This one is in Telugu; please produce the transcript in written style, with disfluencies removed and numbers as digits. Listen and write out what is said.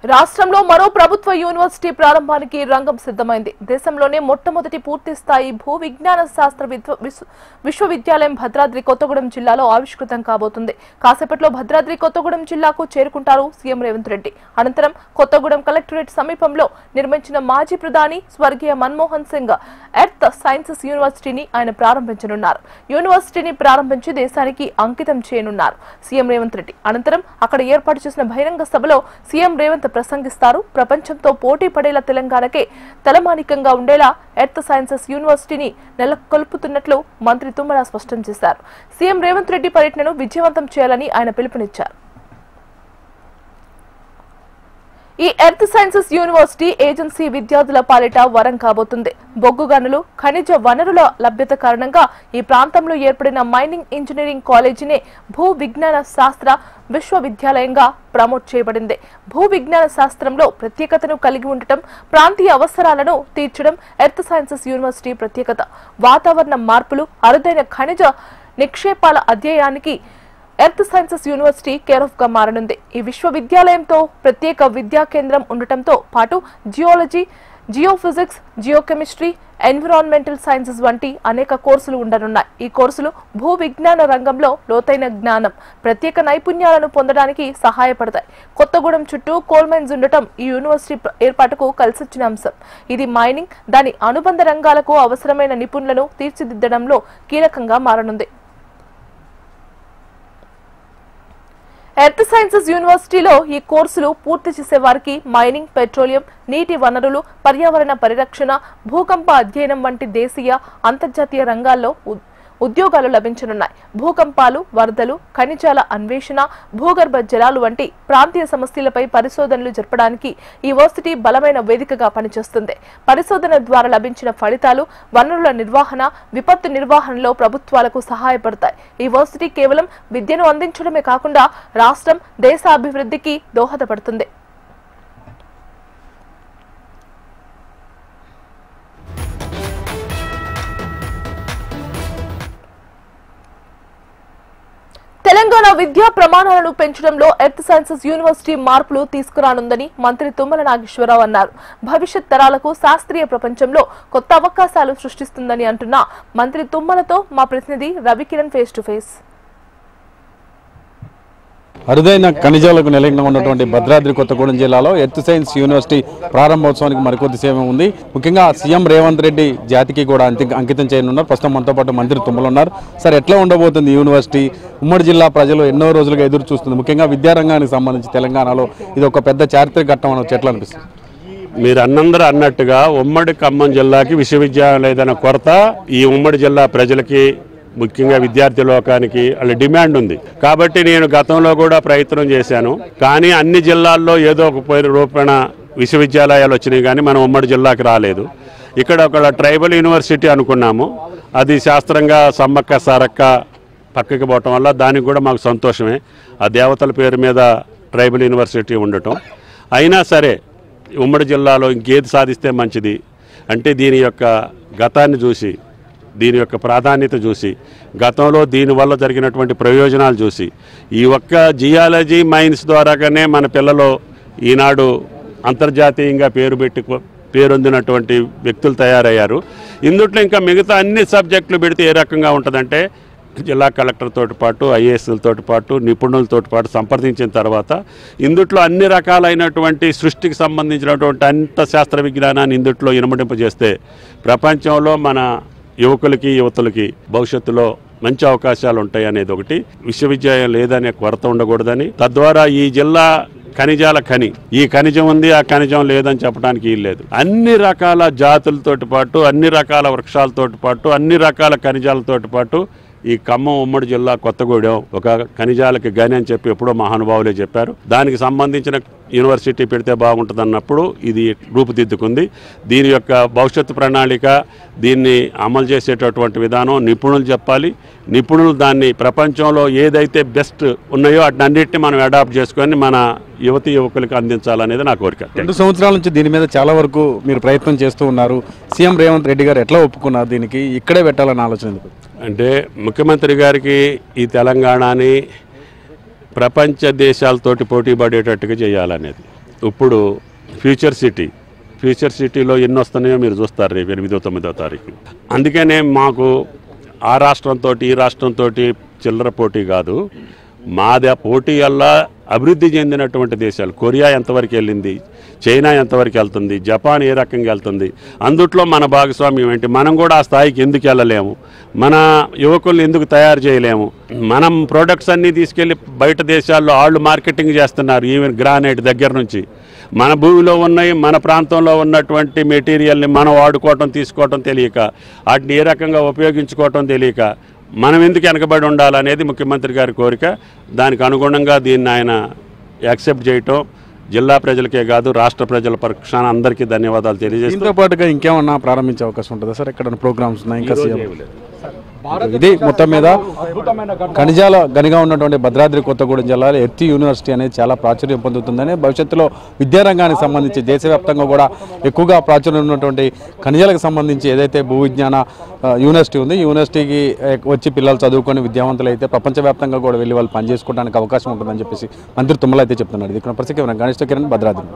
రాష్ట్రంలో మరో ప్రభుత్వ యూనివర్సిటీ ప్రారంభానికి రంగం సిద్ధమైంది. దేశంలోనే మొట్టమొదటి పూర్తి స్థాయి భూ విజ్ఞాన శాస్త్ర విశ్వవిద్యాలయం భద్రాద్రి కొత్తగూడెం జిల్లాలో ఆవిష్కృతం కాబోతుంది. కాసేపట్లో భద్రాద్రి కొత్తగూడెం జిల్లాకు చేరుకుంటారు సీఎం రేవంత్ రెడ్డి. అనంతరం కొత్తగూడెం కలెక్టరేట్ సమీపంలో నిర్మించిన మాజీ ప్రధాని స్వర్గీయ మన్మోహన్ సింగ్ ఎర్త్ సైన్సెస్ యూనివర్సిటీని ఆయన ప్రారంభించనున్నారు. యూనివర్సిటీని ప్రారంభించి దేశానికి అంకితం చేయనున్నారు సీఎం రేవంత్ రెడ్డి. అనంతరం అక్కడ ఏర్పాటు చేసిన బహిరంగ సభలో సీఎం రేవంత్ ప్రసంగిస్తారు. ప్రపంచంతో పోటీ పడేలా తెలంగాణకే తలమానికంగా ఉండేలా ఎర్త్ సైన్సెస్ యూనివర్సిటీని నెలకొల్పుతున్నట్లు మంత్రి తుమ్మల స్పష్టం చేశారు. సీఎం రేవంత్ రెడ్డి పర్యటనను విజయవంతం చేయాలని ఆయన పిలుపునిచ్చారు. ఈ ఎర్త్ సైన్సెస్ యూనివర్సిటీ ఏజెన్సీ విద్యార్థుల పాలిట వరం కాబోతుంది. బొగ్గు గనులు, ఖనిజ వనరుల లభ్యత కారణంగా ఈ ప్రాంతంలో ఏర్పడిన మైనింగ్ ఇంజనీరింగ్ కాలేజీనే భూ విజ్ఞాన శాస్త్ర విశ్వవిద్యాలయంగా ప్రమోట్ చేయబడింది. భూ విజ్ఞాన శాస్త్రంలో ప్రత్యేకతను కలిగి ఉండటం, ప్రాంతీయ అవసరాలను తీర్చడం ఎర్త్ సైన్సెస్ యూనివర్సిటీ ప్రత్యేకత. వాతావరణ మార్పులు, అరుదైన ఖనిజ నిక్షేపాల అధ్యయనానికి earth sciences university care of గా మారనుంది. ఈ విశ్వవిద్యాలయంతో ప్రత్యేక విద్యా కేంద్రం ఉండటంతో పాటు geology, geophysics, geochemistry, environmental sciences వంటి అనేక కోర్సులు ఉండనున్నాయి. ఈ కోర్సులు భూ విజ్ఞాన రంగంలో లోతైన జ్ఞానం, ప్రత్యేక నైపుణ్యాలను పొందడానికి సహాయపడతాయి. కొత్తగూడెం చుట్టూ కోల్ మైన్స్ ఉండటం ఈ యూనివర్సిటీ ఏర్పాటుకు కలిసొచ్చిన అంశం. ఇది మైనింగ్, దాని అనుబంధ రంగాలకు అవసరమైన నిపుణులను తీర్చిదిద్దడంలో కీలకంగా మారనుంది. ఎర్త్ సైన్సెస్ యూనివర్సిటీలో ఈ కోర్సులు పూర్తి చేసే వారికి మైనింగ్, పెట్రోలియం, నీటి వనరులు, పర్యావరణ పరిరక్షణ, భూకంప అధ్యయనం వంటి దేశీయ, అంతర్జాతీయ రంగాల్లో ఉద్యోగాలు లభించనున్నాయి. భూకంపాలు, వరదలు, ఖనిజాల అన్వేషణ, భూగర్భ జలాలు వంటి ప్రాంతీయ సమస్యలపై పరిశోధనలు జరపడానికి ఈ యూనివర్సిటీ బలమైన వేదికగా పనిచేస్తుంది. పరిశోధన ద్వారా లభించిన ఫలితాలు వనరుల నిర్వహణ, విపత్తు నిర్వహణలో ప్రభుత్వాలకు సహాయపడతాయి. ఈ యూనివర్సిటీ కేవలం విద్యను అందించడమే కాకుండా రాష్ట్రం, దేశ అభివృద్ధికి దోహదపడుతుంది. తెలంగాణ విద్యా ప్రమాణాలను పెంచడంలో ఎర్త్ సైన్సెస్ యూనివర్సిటీ మార్పులు తీసుకురానుందని మంత్రి తుమ్మల నాగేశ్వరరావు అన్నారు. భవిష్యత్ తరాలకు శాస్త్రీయ ప్రపంచంలో కొత్త అవకాశాలు సృష్టిస్తుందని అంటున్న మంత్రి తుమ్మలతో మా ప్రతినిధి రవికిరణ్ ఫేస్ టు ఫేస్. అరుదైన ఖనిజాలకు నిలయంగా ఉన్నటువంటి భద్రాద్రి కొత్తగూడెం జిల్లాలో ఎర్త్ సైన్స్ యూనివర్సిటీ ప్రారంభోత్సవానికి మరికొద్ది సేవ ఉంది. ముఖ్యంగా సీఎం రేవంత్ రెడ్డి జాతికి కూడా అంకితం చేయనున్నారు. ప్రస్తుతం మనతో పాటు మంత్రి తుమ్మల ఉన్నారు. సార్, ఎట్లా ఉండబోతుంది యూనివర్సిటీ? ఉమ్మడి జిల్లా ప్రజలు ఎన్నో రోజులుగా ఎదురు చూస్తుంది. ముఖ్యంగా విద్యారంగానికి సంబంధించి తెలంగాణలో ఇది ఒక పెద్ద చారిత్రక ఘట్టం అని ఎట్లా అనిపిస్తుంది? మీరు అన్నట్టుగా ఉమ్మడి ఖమ్మం జిల్లాకి విశ్వవిద్యాలయం ఏదైనా కొరత ఈ ఉమ్మడి జిల్లా ప్రజలకి, ముఖ్యంగా విద్యార్థి లోకానికి వాళ్ళ డిమాండ్ ఉంది. కాబట్టి నేను గతంలో కూడా ప్రయత్నం చేశాను. కానీ అన్ని జిల్లాల్లో ఏదో ఒక పేరు రూపేణ విశ్వవిద్యాలయాలు వచ్చినాయి, కానీ మనం ఉమ్మడి జిల్లాకి రాలేదు. ఇక్కడ ఒక ట్రైబల్ యూనివర్సిటీ అనుకున్నాము. అది శాస్త్రంగా సమ్మక్క సారక్క పక్కకి పోవటం వల్ల దానికి కూడా మాకు సంతోషమే. ఆ దేవతల పేరు మీద ట్రైబల్ యూనివర్సిటీ ఉండటం. అయినా సరే ఉమ్మడి జిల్లాలో ఇంకేది సాధిస్తే మంచిది అంటే దీని యొక్క గతాన్ని చూసి, దీని యొక్క ప్రాధాన్యత చూసి, గతంలో దీనివల్ల జరిగినటువంటి ప్రయోజనాలు చూసి, ఈ ఒక్క జియాలజీ మైన్స్ ద్వారాగానే మన పిల్లలు ఈనాడు అంతర్జాతీయంగా పేరొందినటువంటి వ్యక్తులు తయారయ్యారు. ఇందుట్లో ఇంకా మిగతా అన్ని సబ్జెక్టులు పెడితే ఏ రకంగా ఉంటుందంటే జిల్లా కలెక్టర్తో పాటు, ఐఏఎస్లతో పాటు, నిపుణులతో పాటు సంప్రదించిన తర్వాత ఇందుట్లో అన్ని రకాలైనటువంటి సృష్టికి సంబంధించినటువంటి అంత శాస్త్ర విజ్ఞానాన్ని ఇందుట్లో ఇనుమడింపజేస్తే ప్రపంచంలో మన యువకులకి, యువతులకి భవిష్యత్తులో మంచి అవకాశాలు ఉంటాయి అనేది ఒకటి. విశ్వవిద్యాలయం లేదనే కొరత ఉండకూడదని, తద్వారా ఈ జిల్లా ఖనిజాల ఖని, ఈ ఖనిజం ఉంది, ఆ ఖనిజం లేదని చెప్పడానికి లేదు. అన్ని రకాల జాతులతోటి పాటు, అన్ని రకాల వృక్షాలతోటి పాటు, అన్ని రకాల ఖనిజాలతోటి పాటు ఈ ఖమ్మం ఉమ్మడి జిల్లా కొత్తగూడెం ఒక ఖనిజాలకి గని అని చెప్పి ఎప్పుడో మహానుభావులే చెప్పారు. దానికి సంబంధించిన యూనివర్సిటీ పెడితే బాగుంటుంది అన్నప్పుడు ఇది రూపుదిద్దుకుంది. దీని యొక్క భవిష్యత్తు ప్రణాళిక, దీన్ని అమలు చేసేటటువంటి విధానం నిపుణులు చెప్పాలి. నిపుణులు దాన్ని ప్రపంచంలో ఏదైతే బెస్ట్ ఉన్నాయో అన్నింటినీ మనం అడాప్ట్ చేసుకొని మన యువతి యువకులకు అందించాలనేది నా కోరిక. 2 సంవత్సరాల నుంచి దీని మీద చాలా వరకు మీరు ప్రయత్నం చేస్తూ ఉన్నారు. సీఎం రేవంత్ రెడ్డి గారు ఎట్లా ఒప్పుకున్నారు దీనికి ఇక్కడే పెట్టాలని ఆలోచన? అంటే ముఖ్యమంత్రి గారికి ఈ తెలంగాణని ప్రపంచ దేశాలతోటి పోటీ పడేటట్టుగా చేయాలనేది. ఇప్పుడు ఫ్యూచర్ సిటీలో ఎన్ని వస్తున్నాయో మీరు చూస్తారు రేపు 8వ 9వ తారీఖు. అందుకనే మాకు ఆ రాష్ట్రంతో ఈ రాష్ట్రంతో చిల్లర పోటీ కాదు, మాది పోటీ వల్ల అభివృద్ధి చెందినటువంటి దేశాలు. కొరియా ఎంతవరకు వెళ్ళింది, చైనా ఎంతవరకు వెళ్తుంది, జపాన్ ఏ రకంగా వెళ్తుంది, అందుట్లో మన భాగస్వామ్యం ఏంటి, మనం కూడా ఆ స్థాయికి ఎందుకు వెళ్ళలేము, మన యువకుల్ని ఎందుకు తయారు చేయలేము, మనం ప్రోడక్ట్స్ అన్నీ తీసుకెళ్ళి బయట దేశాల్లో వాళ్ళు మార్కెటింగ్ చేస్తున్నారు. ఈవెన్ గ్రానైట్ దగ్గర నుంచి మన భూమిలో ఉన్నాయి, మన ప్రాంతంలో ఉన్నటువంటి మెటీరియల్ని మనం వాడుకోవటం తీసుకోవటం తెలియక, వాటిని ఏ రకంగా ఉపయోగించుకోవటం తెలియక మనం ఎందుకు వెనకబడి ఉండాలనేది ముఖ్యమంత్రి గారి కోరిక. దానికి అనుగుణంగా దీన్ని ఆయన యాక్సెప్ట్ చేయటం జిల్లా ప్రజలకే కాదు రాష్ట్ర ప్రజల పక్షాన అందరికీ ధన్యవాదాలు తెలియజేస్తూ, దీంతో పాటుగా ఇంకేమన్నా ప్రారంభించే అవకాశం ఉంటుందా సార్? ఎక్కడ ప్రోగ్రామ్స్ ఉన్నాయి ఇంకా? ఇది మొత్తం మీద ఖనిజాల గనిగా ఉన్నటువంటి భద్రాద్రి కొత్తగూడెం జిల్లాలో ఎర్త్ యూనివర్సిటీ అనేది చాలా ప్రాచుర్యం పొందుతుందని, భవిష్యత్తులో విద్యారంగానికి సంబంధించి దేశవ్యాప్తంగా కూడా ఎక్కువగా ప్రాచుర్యం ఉన్నటువంటి ఖనిజాలకు సంబంధించి ఏదైతే భూ విజ్ఞాన యూనివర్సిటీ ఉంది, యూనివర్సిటీకి వచ్చి పిల్లలు చదువుకొని విద్యావంతులు అయితే ప్రపంచవ్యాప్తంగా కూడా వెళ్ళి వాళ్ళు పనిచేసుకోవడానికి అవకాశం ఉంటుందని చెప్పేసి మంత్రి తుమ్మల అయితే చెప్తున్నారు. ఇది ఇక్కడ పరిస్థితి గణేష్ కిరణ్, భద్రాద్రి.